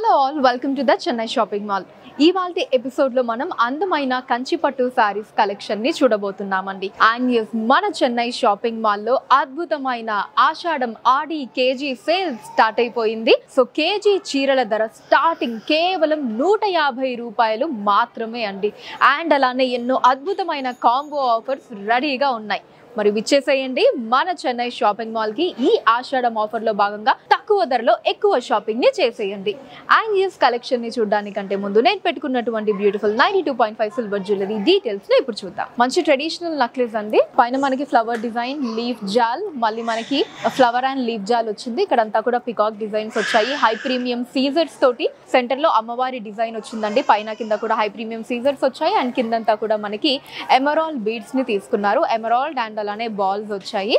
Hello all, welcome to the Chennai Shopping mall. ఇవాల్టి episode లో మనం అందమైన కంచి పట్టు సారీస్ కలెక్షన్ ని చూడబోతున్నామండి. అండ్ yes, మన చెన్నై షాపింగ్ మాల్ లో అద్భుతమైన ఆషాఢం ఆడి కేజీ సేల్ స్టార్ట్ అయిపోయింది. సో కేజీ చీరల ధర స్టార్టింగ్ కేవలం 150 రూపాయలు మాత్రమే అండి. అండ్ అలానే ఎన్నో అద్భుతమైన కాంబో ఆఫర్స్ రెడీగా ఉన్నాయి. మరి విచ్చేసేయండి మన చెన్నై షాపింగ్ మాల్ కి. ఈ ఆషాఢం ఆఫర్ లో భాగంగా తక్కువ ధరలో ఎక్కువ షాపింగ్ ని చేసేయండి. అండ్ ఈ కలెక్షన్ ని చూడడానికంటే ముందు నేను పెట్టుకున్నటువంటి బ్యూటిఫుల్ 92.5 సిల్వర్ జ్యువెలరీ డీటెయిల్స్ ని ఇప్పుడు చూద్దాం. మంచి ట్రెడిషనల్ నక్లెస్ అండి. పైన మనకి ఫ్లవర్ డిజైన్, లీఫ్ జాల్, మళ్ళీ మనకి ఫ్లవర్ అండ్ లీఫ్ జాల్ వచ్చింది. ఇక్కడ అంతా కూడా పికాక్ డిజైన్స్ వచ్చాయి. హై ప్రీమియం సీజర్స్ తోటి సెంటర్ లో అమ్మవారి డిజైన్ వచ్చిందండి. పైన కింద కూడా హై ప్రీమియం సీజర్స్ వచ్చాయి. అండ్ కిందంతా కూడా మనకి ఎమరాల్డ్ బీడ్స్ ని తీసుకున్నారు. ఎమరాల్డ్ అండ్ అలానే బాల్స్ వచ్చాయి.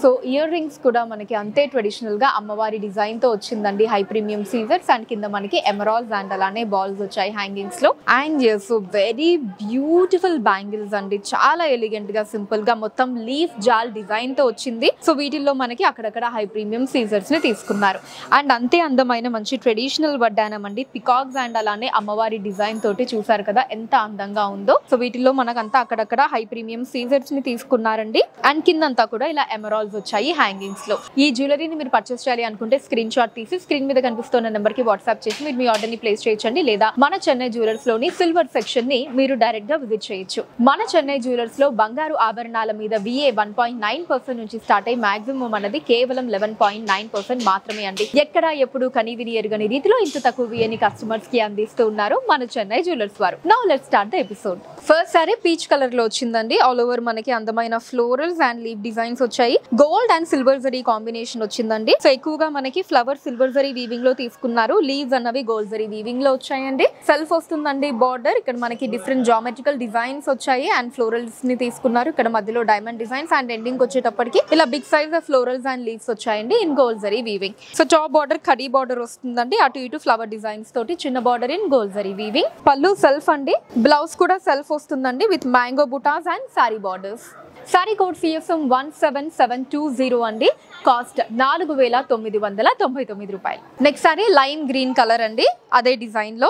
సో ఇయర్ రింగ్స్ కూడా మనకి అంతే ట్రెడిషనల్ గా అమ్మవారి డిజైన్ తో వచ్చిందండి. హై ప్రీమియం సీజర్స్ అండ్ కింద మనకి ఎమరాల్డ్స్ అండ్ అలానే బాల్స్ వచ్చాయి హ్యాంగింగ్స్ లో. And so very beautiful bangles అండి. చాలా ఎలిగెంట్ గా సింపుల్ గా మొత్తం లీఫ్ జాల్ డిజైన్ తో వచ్చింది. సో వీటిల్లో మనకి అక్కడక్కడ హై ప్రీమియం సీజర్స్ ని తీసుకున్నారు. అండ్ అంతే అందమైన మంచి ట్రెడిషనల్ వడ్డానం అండి. పికాక్స్ అండ్ అలానే అమ్మవారి డిజైన్ తోటి చూసారు కదా ఎంత అందంగా ఉందో. సో వీటిల్లో మనకంతా అక్కడక్కడ హై ప్రీమియం సీజర్స్ ని తీసుకున్నారండి. అండ్ కిందంతా కూడా ఇలా ఎమరాల్డ్స్ వచ్చాయి హ్యాంగింగ్స్ లో. ఈ జ్యువెలరీని మీరు పర్చేస్ చేయాలి అనుకుంటే స్క్రీన్ షాట్ తీసి స్క్రీన్ మీద కనిపిస్తున్న నెంబర్ కి వాట్సాప్ చేసి మీరు మీ ఆర్డర్ ని ప్లేస్ చేయొచ్చండి. లేదా మన చెన్నై జ్యువెలర్స్ లోని సిల్వర్ సెక్షన్ ని మీరు డైరెక్ట్ గా విజిట్ చేయొచ్చు. మన చెన్నై జ్యువెలర్స్ లో బంగారు ఆభరణాల మీద VA 1.9% నుంచి స్టార్ట్ అయ్యి మాక్సిమం అన్నది కేవలం 11.9% మాత్రమే అండి. ఎక్కడ ఎప్పుడు కనివిని ఎరుగని రీతిలో ఇంత తక్కువ VA కస్టమర్స్ కి అందిస్తూ ఉన్నారు మన చెన్నై జ్యువెలర్స్ వారు. Now let's start the episode. First sorry peach colour లో వచ్చిందండి. ఆల్ ఓవర్ మనకి అందమైన ఫ్లోరల్స్ అండ్ లీఫ్ డిజైన్స్ వచ్చాయి. Gold and silver zari combination వచ్చిందండి. సో ఎక్కువగా మనకి ఫ్లవర్ సిల్వర్ జరీ వీవింగ్ లో తీసుకున్నారు. లీవ్స్ అన్నవి గోల్డ్ జరీ వీవింగ్ లో వచ్చాయండి. సెల్ఫ్ వస్తుందండి బార్డర్. ఇక్కడ మనకి డిఫరెంట్ జామెట్రికల్ డిజైన్స్ వచ్చాయి అండ్ ఫ్లోరల్స్ ని తీసుకున్నారు. ఇక్కడ మధ్యలో డైమండ్ డిజైన్స్ అండ్ ఎండింగ్ వచ్చేటప్పటికి ఇలా big size florals and leaves వచ్చాయండి in gold zari weaving. So top border కడీ బార్డర్ వస్తుందండి. అటు ఇటు ఫ్లవర్ డిజైన్స్ తోటి చిన్న border in gold zari weaving. పళ్ళు సెల్ఫ్ అండి. బ్లౌజ్ కూడా సెల్ఫ్ వస్తుందండి with mango butas and sari borders. Sari code CSM 17720 అండి. కాస్ట్ 4999 రూపాయలు. Next sari lime green colour అండి. అదే డిజైన్ లో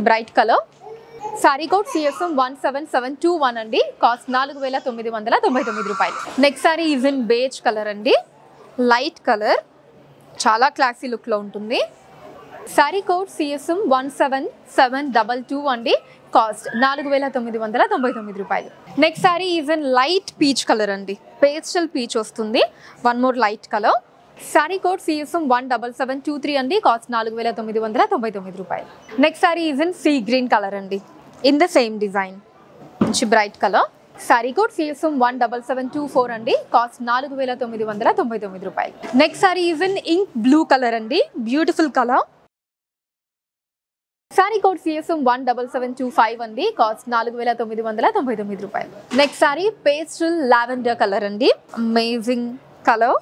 bright colour. Sari code CSM 17721 అండి. కాస్ట్ 4999 రూపాయలు. Next sari is in beige colour అండి. లైట్ కలర్, చాలా క్లాసీ లుక్ లో ఉంటుంది. సారీ కోడ్ CSM 17722 అండి. కాస్ట్ 4999 రూపాయలు. Next sari is in light peach colour అండి. పేస్టల్ పీచ్ వస్తుంది. One more light colour. Sari code CSM 17723 అండి. కాస్ట్ 4999 రూపాయలు. Next sari is in sea green colour అండి. ఇన్ ద సేమ్ డిజైన్ మంచి bright colour. Sari code CSM 17724 అండి. Cost 4999 రూపాయలు. Next sari is in ink blue colour అండి. Beautiful colour. Sari code CSM 17725 అండి. Cost 4999 రూపాయలు. Next sorry pastel lavender colour అండి. Amazing colour.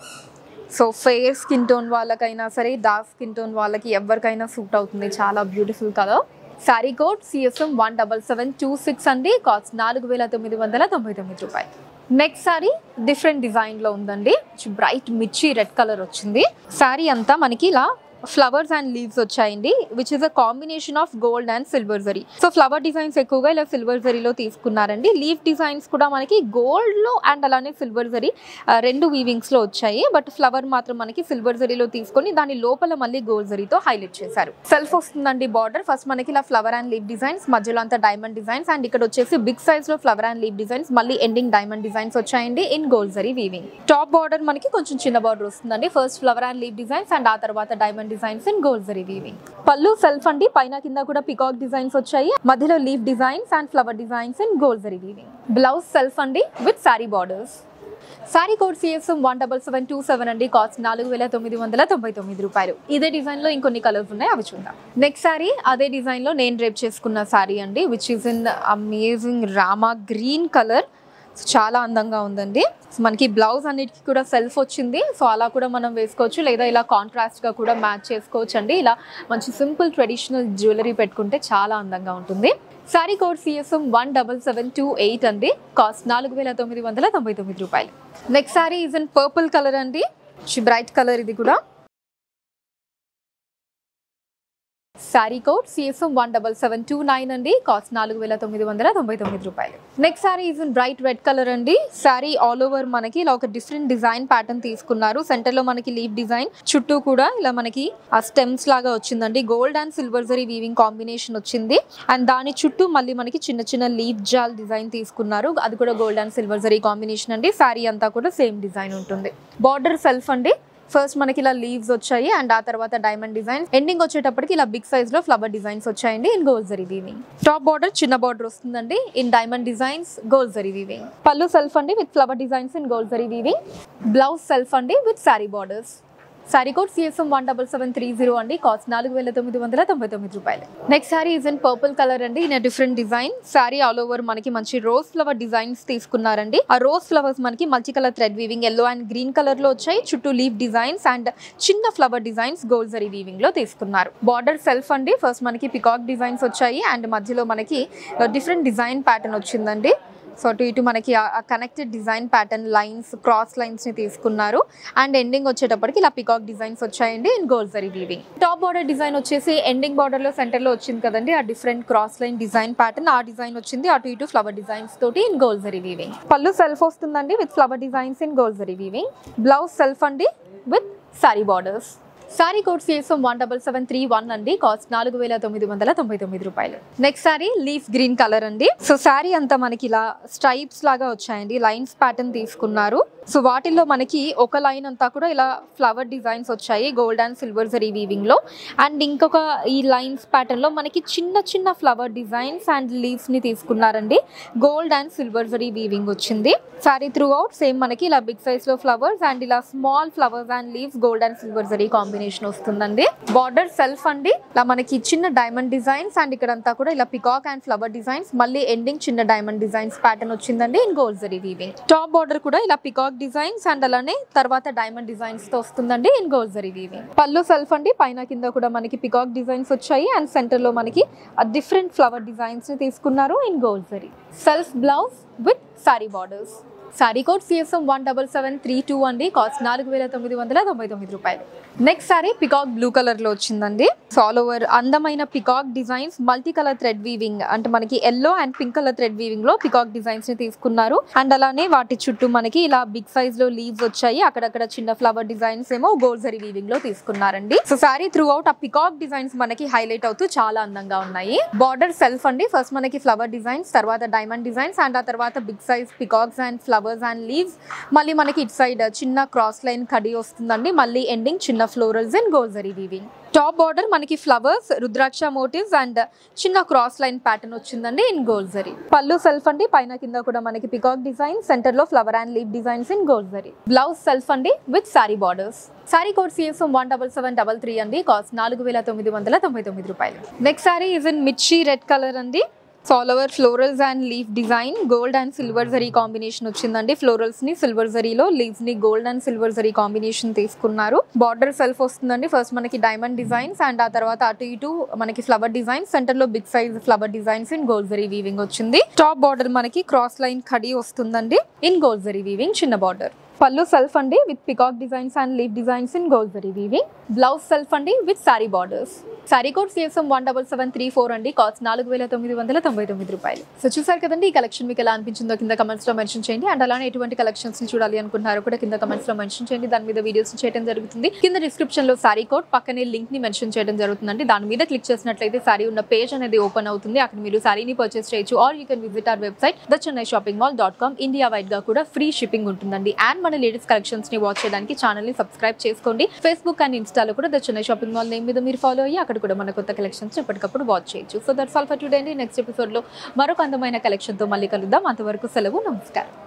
So fair skin tone వాళ్ళకైనా సరే, dark skin tone వాళ్ళకి ఎవరికైనా సూట్ అవుతుంది. చాలా beautiful colour. Sari code CSM 17726 అండి. కాస్ట్ 4999 రూపాయలు. నెక్స్ట్ సారీ డిఫరెంట్ డిజైన్ లో ఉందండి. బ్రైట్ మిర్చి రెడ్ కలర్ వచ్చింది. సారీ అంతా మనకి ఇలా ఫ్లవర్స్ అండ్ లీవ్స్ వచ్చాయండి, which is a combination of gold and silver zari. So flower designs ఎక్కువగా ఇలా సిల్వర్ జరీలో తీసుకున్నారండి. లీఫ్ డిజైన్స్ కూడా మనకి గోల్డ్ లో అండ్ అలానే సిల్వర్ జరీ రెండు వీవింగ్స్ లో వచ్చాయి. బట్ ఫ్లవర్ మాత్రం మనకి సిల్వర్ జరీలో తీసుకొని దాని లోపల మళ్ళీ గోల్డ్ జరీతో హైలైట్ చేశారు. సెల్ఫ్ వస్తుందండి బార్డర్. ఫస్ట్ మనకి ఇలా ఫ్లవర్ అండ్ లీఫ్ డిజైన్స్, మధ్యలో అంతా డైమండ్ డిజైన్స్ అండ్ ఇక్కడ వచ్చేసి బిగ్ సైజ్ లో ఫ్లవర్ అండ్ లీఫ్ డిజైన్స్, మళ్ళీ ఎండింగ్ డైమండ్ డిజైన్స్ వచ్చాయండి in gold zari weaving. Top border మనకి కొంచెం చిన్న బార్డర్ వస్తుందండి. First flower and leaf designs and ఆ తర్వాత diamond designs in gold zari weaving. పళ్ళు సెల్ఫ్ అండి. పైన కింద కూడా పికాక్ డిజైన్స్ వచ్చాయి. మధ్యలో leaf designs and flower designs in gold zari weaving. Blouse self అండి with sari borders. Sari code CSM 17727 అండి. కాస్ట్ 4999 రూపాయలు. ఇదే డిజైన్ లో ఇంకొన్ని కలర్స్ ఉన్నాయి, అవి చూద్దాం. నెక్స్ట్ సారీ అదే డిజైన్ లో నేను రేప్ చేసుకున్న సారీ అండి, which is in amazing Rama green colour. చాలా అందంగా ఉందండి. మనకి బ్లౌజ్ అన్నిటికీ కూడా సెల్ఫ్ వచ్చింది. సో అలా కూడా మనం వేసుకోవచ్చు, లేదా ఇలా కాంట్రాస్ట్ గా కూడా మ్యాచ్ చేసుకోవచ్చు అండి. ఇలా మంచి సింపుల్ ట్రెడిషనల్ జ్యువెలరీ పెట్టుకుంటే చాలా అందంగా ఉంటుంది. సారీ కోడ్ CSM 17728 అండి. కాస్ట్ 4999 రూపాయలు. Next sari is in purple colour అండి. బ్రైట్ కలర్ ఇది కూడా. శారీ కోడ్ CSM 17729 అండి, కాస్ట్ 4999 రూపాయలు. Next sari is in bright red colour అండి. శారీ ఆల్ ఓవర్ మనకి ఇలా ఒక డిఫరెంట్ డిజైన్ ప్యాటర్న్ తీసుకున్నారు. సెంటర్ లో మనకి లీఫ్ డిజైన్, చుట్టూ కూడా ఇలా మనకి ఆ స్టెమ్స్ లాగా వచ్చిందండి. Gold and silver zari weaving combination వచ్చింది. అండ్ దాని చుట్టూ మళ్ళీ మనకి చిన్న చిన్న లీఫ్ జాల్ డిజైన్ తీసుకున్నారు. అది కూడా gold and silver zari combination అండి. శారీ అంతా కూడా సేమ్ డిజైన్ ఉంటుంది. బార్డర్ సెల్ఫ్ అండి. ఫస్ట్ మనకి ఇలా లీవ్స్ వచ్చాయి అండ్ ఆ తర్వాత డైమండ్ డిజైన్. ఎండింగ్ వచ్చేటప్పటికి ఇలా బిగ్ సైజ్ లో ఫ్లవర్ డిజైన్స్ వచ్చాయండి in gold zari weaving. Top border చిన్న బార్డర్ వస్తుందండి in diamond designs, gold zari weaving. పళ్ళు సెల్ఫ్ అండి with flower designs in gold zari weaving. Blouse self అండి with sari borders. Sari code CSM 17730 అండి, కాస్ట్ 4999 రూపాయలు. Next sari is in purple colour అండి in different design. Sari all over మనకి మంచి రోజ్ ఫ్లవర్ డిజైన్స్ తీసుకున్నారండి. ఆ రోజ్ ఫ్లవర్స్ మనకి multi colour thread weaving yellow and green colour లో వచ్చాయి. చుట్టూ లీఫ్ డిజైన్స్ అండ్ చిన్న flower designs gold zari weaving లో తీసుకున్నారు. బార్డర్ సెల్ఫ్ అండి. ఫస్ట్ మనకి పికాక్ డిజైన్స్ వచ్చాయి అండ్ మధ్యలో మనకి డిఫరెంట్ డిజైన్ ప్యాటర్న్ వచ్చిందండి. సో అటు ఇటు మనకి connected design pattern lines, cross lines ని తీసుకున్నారు. అండ్ ఎండింగ్ వచ్చేటప్పటికి ఇలా పికాక్ డిజైన్స్ వచ్చాయండి in gold zari weaving. Top border design వచ్చేసి ఎండింగ్ బార్డర్ లో సెంటర్ లో వచ్చింది కదండి, ఆ different cross line design pattern, ఆ డిజైన్ వచ్చింది. అటు ఇటు ఫ్లవర్ డిజైన్స్ తోటి ఇన్ గోల్డ్ జరీ వీవింగ్. పళ్ళు సెల్ఫ్ వస్తుందండి with flower designs in gold zari weaving. Blouse self అండి with sari borders. Sari code CSM 17731 అండి, కాస్ట్ 4999 రూపాయలు. Next sari leaf green colour అండి. సో శారీ అంతా మనకి ఇలా స్ట్రైప్స్ లాగా వచ్చాయండి, లైన్స్ ప్యాటర్న్ తీసుకున్నారు. సో వాటిల్లో మనకి ఒక లైన్ అంతా కూడా ఇలా ఫ్లవర్ డిజైన్స్ వచ్చాయి gold and silver zari weaving లో. అండ్ ఇంకొక ఈ లైన్స్ ప్యాటర్న్ లో మనకి చిన్న చిన్న ఫ్లవర్ డిజైన్స్ అండ్ లీవ్స్ ని తీసుకున్నారండి. Gold and silver zari weaving వచ్చింది. శారీ త్రూ అవుట్ సేమ్ మనకి ఇలా బిగ్ సైజ్ లో ఫ్లవర్స్ అండ్ ఇలా small flowers and leaves gold and silver zari combination వస్తుందండి. బార్డర్ సెల్ఫ్ అండి ఇలా మనకి చిన్న డైమండ్ డిజైన్స్ అండ్ ఇక్కడంతా కూడా ఇలా పికాక్ అండ్ ఫ్లవర్ డిజైన్స్, మళ్ళీ ఎండింగ్ చిన్న డైమండ్ డిజైన్స్ ప్యాటర్న్ వచ్చిందండి in gold zari weaving. Top border కూడా ఇలా పికాక్ డిజైన్స్ అండ్ అలానే తర్వాత డైమండ్ డిజైన్స్ తో వస్తుందండి ఇన్ గోల్డ్ జరీ వీవింగ్. పళ్ళు సెల్ఫ్ అండి, పైన కింద కూడా మనకి పికాక్ డిజైన్స్ వచ్చాయి అండ్ సెంటర్ లో మనకి డిఫరెంట్ ఫ్లవర్ డిజైన్స్ ని తీసుకున్నారు in gold zari. Self blouse with sari borders. Sari code CSM 17732 అండి, కాస్ట్ 4999 రూపాయలు. Next sari peacock blue colour లో వచ్చిందండి. సో ఆల్ ఓవర్ అందమైన peacock designs, multi colour thread weaving అంటే మనకి yellow and pink colour thread weaving లో పికాక్ డిజైన్స్ ని తీసుకున్నారు. అండ్ అలానే వాటి చుట్టూ మనకి ఇలా బిగ్ సైజ్ లో లీవ్స్ వచ్చాయి, అక్కడక్కడ చిన్న ఫ్లవర్ డిజైన్స్ ఏమో గోల్డ్ జరీ వీవింగ్ లో తీసుకున్నారండి. సో శారీ త్రూ అవుట్ ఆ పికాక్ డిజైన్స్ మనకి హైలైట్ అవుతూ చాలా అందంగా ఉన్నాయి. బార్డర్ సెల్ఫ్ అండి. ఫస్ట్ మనకి ఫ్లవర్ డిజైన్స్, తర్వాత డైమండ్ డిజైన్స్ అండ్ ఆ తర్వాత big size peacocks and flowers and leaves. మళ్ళీ మనకి ఇటు సైడ్ చిన్న క్రాస్ లైన్ కడి వస్తుందండి, మళ్ళీ ఎండింగ్ చిన్న florals and gold zari weaving. Top border మనకి ఫ్లవర్స్, రుద్రాక్ష మోటివ్స్ అండ్ చిన్న క్రాస్ లైన్ ప్యాటర్న్ వచ్చిందండి in gold zari. Pallu self అండి, పైన కింద కూడా మనకి పికాక్ డిజైన్, సెంటర్ లో flower and leave designs in gold zari. Blouse self అండి with sari borders. Sari code CSM 17733 అండి, కాస్ట్ 4999 రూపాయలు. Next sari is in mirchi red colour అండి. So all over florals and leaf design, gold and silver zari combination వచ్చిందండి. Florals ని silver జరీలో, leaves ని gold and silver zari combination తీసుకున్నారు. Border self వస్తుందండి. ఫస్ట్ మనకి డైమండ్ డిజైన్స్ అండ్ ఆ తర్వాత అటు ఇటు మనకి ఫ్లవర్ డిజైన్స్, సెంటర్ లో big size flower designs in gold zari weaving వచ్చింది. టాప్ బార్డర్ మనకి క్రాస్ లైన్ కడి వస్తుందండి ఇన్ గోల్డ్ జరీ వీవింగ్, చిన్న బార్డర్. పళ్ళు సెల్ఫ్ అండి with peacock designs and leaf designs in gold zari weaving. Blouse self అండి with sari borders. Sari code CSM 17734 అండి, cost 4999 రూపాయలు. సో చూసారు కదండి, ఈ కలెక్షన్ మీకు ఎలా అనిపించిందో కింద కమెంట్స్ లో మెన్షన్ చేయండి. అండ్ అలానే ఎటువంటి కలెక్షన్స్ ని చూడాలి అనుకుంటున్నారో కూడా కింద కమెంట్స్ లో మెన్షన్ చేయండి. దాని మీద వీడియోస్ చేయడం జరుగుతుంది. కింద డిస్క్రిప్షన్ లో శారీ కోడ్ పక్కనే లింక్ ని మెన్షన్ చేయడం జరుగుతుందండి. దాని మీద క్లిక్ చేసినట్లయితే శారీ ఉన్న పేజ్ అనేది ఓపెన్ అవుతుంది. అక్కడ మీరు శారీని పర్చేస్ చేయొచ్చు. Or you can visit our website thechennai-shoppingmall.com. India wide గా కూడా ఫ్రీ షిప్పింగ్ ఉంటుందండి. అండ్ మన లేటెస్ట్ కలెక్షన్స్ ని వాచ్ చేయడానికి ఛానల్ ని సబ్స్క్రైబ్ చేసుకోండి. ఫేస్బుక్ అండ్ ఇన్స్టాలో కూడా the Chennai Shopping Mall name మీద మీరు ఫాలో అయ్యి అక్కడ కూడా మన కొత్త కలెక్షన్స్ ఎప్పటికప్పుడు వాచ్ చేయొచ్చు. So that's all for today అండి. నెక్స్ట్ ఎపిసోడ్ లో మరొక అందమైన కలెక్షన్ తో మళ్ళీ కలుద్దాం. అంతవరకు సెలవు, నమస్కారం.